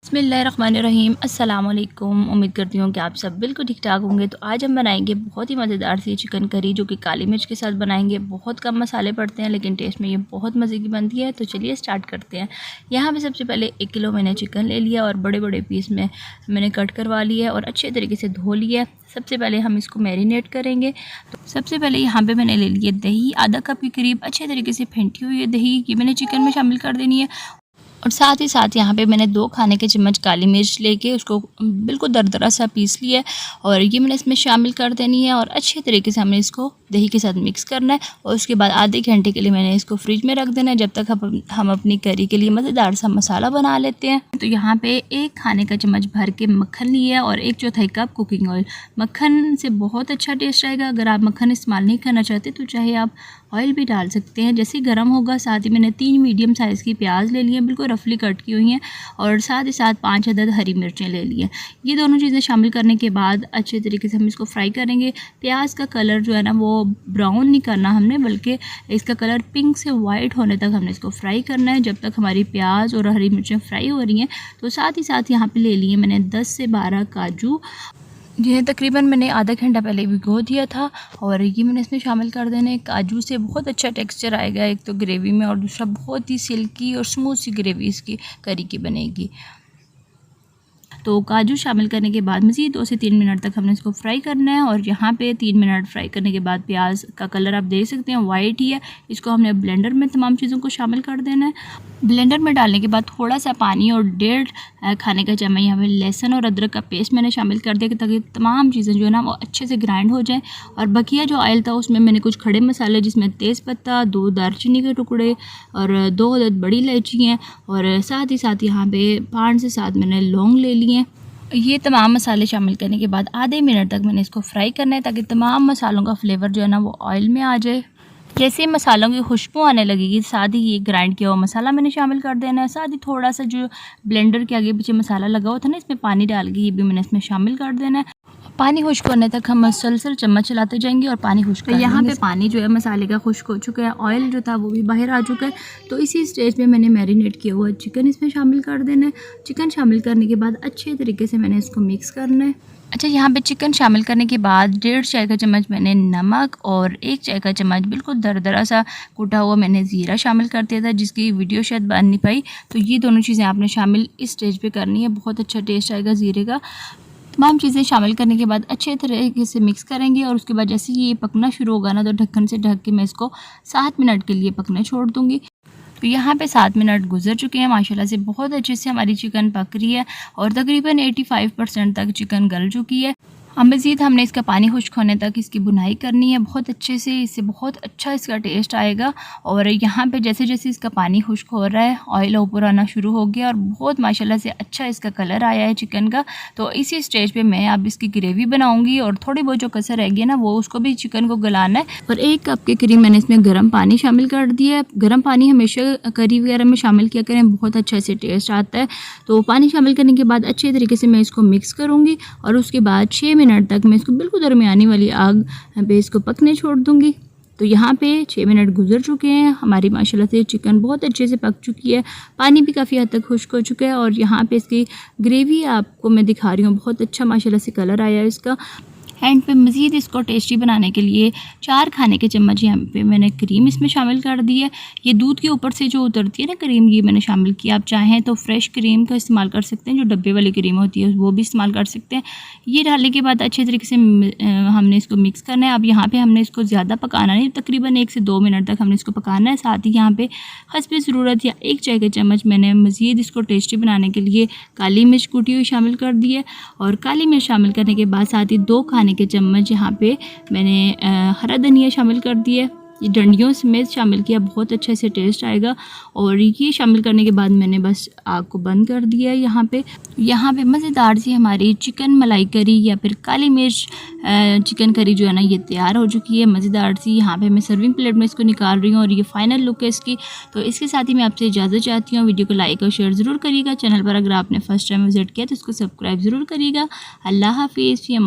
बिस्मिल्लाहिर्रहमानिर्रहीम। अस्सलाम वालेकुम। उम्मीद करती हूँ कि आप सब बिल्कुल ठीक ठाक होंगे। तो आज हम बनाएंगे बहुत ही मज़ेदार सी चिकन करी, जो कि काली मिर्च के साथ बनाएंगे। बहुत कम मसाले पड़ते हैं लेकिन टेस्ट में ये बहुत मज़े की बनती है। तो चलिए स्टार्ट करते हैं। यहाँ पे सबसे पहले 1 किलो मैंने चिकन ले लिया और बड़े बड़े पीस में मैंने कट करवा लिया और अच्छे तरीके से धो लिया। सबसे पहले हम इसको मैरिनेट करेंगे। तो सबसे पहले यहाँ पे मैंने ले लिया दही, आधा कप के करीब अच्छे तरीके से फेंटी हुई है दही, ये मैंने चिकन में शामिल कर देनी है। और साथ ही साथ यहाँ पे मैंने 2 खाने के चम्मच काली मिर्च लेके उसको बिल्कुल दरदरा सा पीस लिया है और ये मैंने इसमें शामिल कर देनी है। और अच्छे तरीके से हमें इसको दही के साथ मिक्स करना है और उसके बाद आधे घंटे के लिए मैंने इसको फ्रिज में रख देना है, जब तक हम अपनी करी के लिए मज़ेदार सा मसाला बना लेते हैं। तो यहाँ पे 1 खाने का चम्मच भर के मक्खन लिया है और 1/4 कप कुकिंग ऑयल। मक्खन से बहुत अच्छा टेस्ट आएगा। अगर आप मक्खन इस्तेमाल नहीं करना चाहते तो चाहे आप ऑयल भी डाल सकते हैं, जैसे गर्म होगा। साथ ही मैंने 3 मीडियम साइज़ की प्याज ले ली है, बिल्कुल रफली कट की हुई हैं, और साथ ही साथ 5 अदद हरी मिर्चें ले ली हैं। ये दोनों चीज़ें शामिल करने के बाद अच्छे तरीके से हम इसको फ्राई करेंगे। प्याज का कलर जो है ना वो ब्राउन नहीं करना हमने, बल्कि इसका कलर पिंक से वाइट होने तक हमने इसको फ्राई करना है, जब तक हमारी प्याज और हरी मिर्चें फ्राई हो रही हैं। तो साथ ही साथ यहाँ पे ले लिए मैंने 10 से 12 काजू, जिन्हें तकरीबन मैंने आधा घंटा पहले भिगो दिया था, और ये मैंने इसमें शामिल कर देने। काजू से बहुत अच्छा टेक्सचर आएगा, एक तो ग्रेवी में, और दूसरा बहुत ही सिल्की और स्मूथ सी ग्रेवी इसकी करी की बनेगी। तो काजू शामिल करने के बाद मज़ीद 2 से 3 मिनट तक हमने इसको फ्राई करना है। और यहाँ पे 3 मिनट फ्राई करने के बाद प्याज का कलर आप देख सकते हैं वाइट ही है। इसको हमने ब्लेंडर में तमाम चीज़ों को शामिल कर देना है। ब्लेंडर में डालने के बाद थोड़ा सा पानी और 1.5 खाने का चम्मच यहाँ पे लहसुन और अदरक का पेस्ट मैंने शामिल कर दिया, ताकि तमाम चीज़ें जो है ना वो अच्छे से ग्राइंड हो जाए। और बकिया जो ऑयल था उसमें मैंने कुछ खड़े मसाले, जिसमें तेज़पत्ता, 2 दालचीनी के टुकड़े और 2 अदद बड़ी इलायची हैं, और साथ ही साथ यहाँ पे 5 से 7 मैंने लौंग ले लिए हैं। ये तमाम मसाले शामिल करने के बाद आधे मिनट तक मैंने इसको फ्राई करना है, ताकि तमाम मसालों का फ्लेवर जो है ना वो ऑयल में आ जाए। जैसे मसालों की खुशबू आने लगेगी, साथ ही ये ग्राइंड किया हुआ मसाला मैंने शामिल कर देना है। साथ ही थोड़ा सा जो ब्लेंडर के आगे पीछे मसाला लगा हुआ था ना, इसमें पानी डाल के ये भी मैंने इसमें शामिल कर देना है। पानी खुश्क होने तक हम मसलसल चम्मच चलाते जाएंगे और पानी खुश्क कर यहाँ पे पानी जो है मसाले का खुश्क हो चुका है, ऑयल जो था वो भी बाहर आ चुका है। तो इसी स्टेज में मैंने मैरिनेट किया हुआ चिकन इसमें शामिल कर देना है। चिकन शामिल करने के बाद अच्छे तरीके से मैंने इसको मिक्स करना है। अच्छा, यहाँ पे चिकन शामिल करने के बाद 1.5 चाय का चम्मच मैंने नमक और 1 चाय का चम्मच बिल्कुल दरदरा सा कूटा हुआ मैंने ज़ीरा शामिल कर दिया था, जिसकी वीडियो शायद बन नहीं पाई। तो ये दोनों चीज़ें आपने शामिल इस स्टेज पे करनी है, बहुत अच्छा टेस्ट आएगा ज़ीरे का। तमाम चीज़ें शामिल करने के बाद अच्छे तरीके से मिक्स करेंगे, और उसके बाद जैसे ये पकना शुरू होगा ना, तो ढक्कन से ढक के मैं इसको 7 मिनट के लिए पकने छोड़ दूँगी। तो यहाँ पे 7 मिनट गुजर चुके हैं। माशाल्लाह से बहुत अच्छे से हमारी चिकन पक रही है और तकरीबन 85% तक चिकन गल चुकी है। अब मज़ीद हमने इसका पानी खुश्क होने तक इसकी बुनाई करनी है बहुत अच्छे से, इससे बहुत अच्छा इसका टेस्ट आएगा। और यहाँ पे जैसे जैसे इसका पानी खुश्क हो रहा है, ऑयल ऊपर आना शुरू हो गया और बहुत माशाल्लाह से अच्छा इसका कलर आया है चिकन का। तो इसी स्टेज पे मैं अब इसकी ग्रेवी बनाऊंगी, और थोड़ी बहुत जो कसर रह गई ना वो उसको भी चिकन को गलाना है। और 1 कप के करीब मैंने इसमें गर्म पानी शामिल कर दिया है। गर्म पानी हमेशा करी वगैरह में शामिल किया करें, बहुत अच्छा से टेस्ट आता है। तो पानी शामिल करने के बाद अच्छे तरीके से मैं इसको मिक्स करूँगी, और उसके बाद 6 मिनट तक मैं इसको बिल्कुल दरमियानी वाली आग पे इसको पकने छोड़ दूंगी। तो यहाँ पे 6 मिनट गुजर चुके हैं। हमारी माशाल्लाह से चिकन बहुत अच्छे से पक चुकी है, पानी भी काफ़ी हद तक खुश्क हो चुका है। और यहाँ पे इसकी ग्रेवी आपको मैं दिखा रही हूँ, बहुत अच्छा माशाल्लाह से कलर आया है इसका। एंड पे मज़ीद इसको टेस्टी बनाने के लिए 4 खाने के चम्मच यहाँ पे मैंने क्रीम इसमें शामिल कर दी है। ये दूध के ऊपर से जो उतरती है ना क्रीम, ये मैंने शामिल किया। आप चाहें तो फ्रेश क्रीम का इस्तेमाल कर सकते हैं, जो डब्बे वाली क्रीम होती है वो भी इस्तेमाल कर सकते हैं। ये डालने के बाद अच्छे तरीके से हमने इसको मिक्स करना है। अब यहाँ पर हमने इसको ज़्यादा पकाना नहीं, तकरीबन 1 से 2 मिनट तक हमने इसको पकाना है। साथ ही यहाँ पर हस्बे ज़रूरत या 1 चाय का चम्मच मैंने मज़ीद इसको टेस्टी बनाने के लिए काली मिर्च कूटी हुई शामिल कर दी है। और काली मिर्च शामिल करने के बाद साथ ही 2 खाने के चम्मच यहाँ पे मैंने हरा धनिया शामिल कर दिया, ये डंडियों समेत शामिल किया, बहुत अच्छे से टेस्ट आएगा। और ये शामिल करने के बाद मैंने बस आग को बंद कर दिया है। यहाँ पे मज़ेदार सी हमारी चिकन मलाई करी या फिर काली मिर्च चिकन करी जो है ना ये तैयार हो चुकी है, मज़ेदार सी। यहाँ पे मैं सर्विंग प्लेट में इसको निकाल रही हूँ, और ये फाइनल लुक है इसकी। तो इसके साथ ही मैं आपसे इजाज़त चाहती हूँ। वीडियो को लाइक और शेयर ज़रूर करिएगा। चैनल पर अगर आपने फर्स्ट टाइम विजिट किया तो इसको सब्सक्राइब ज़रूर करिएगा। अल्लाह हाफिज़।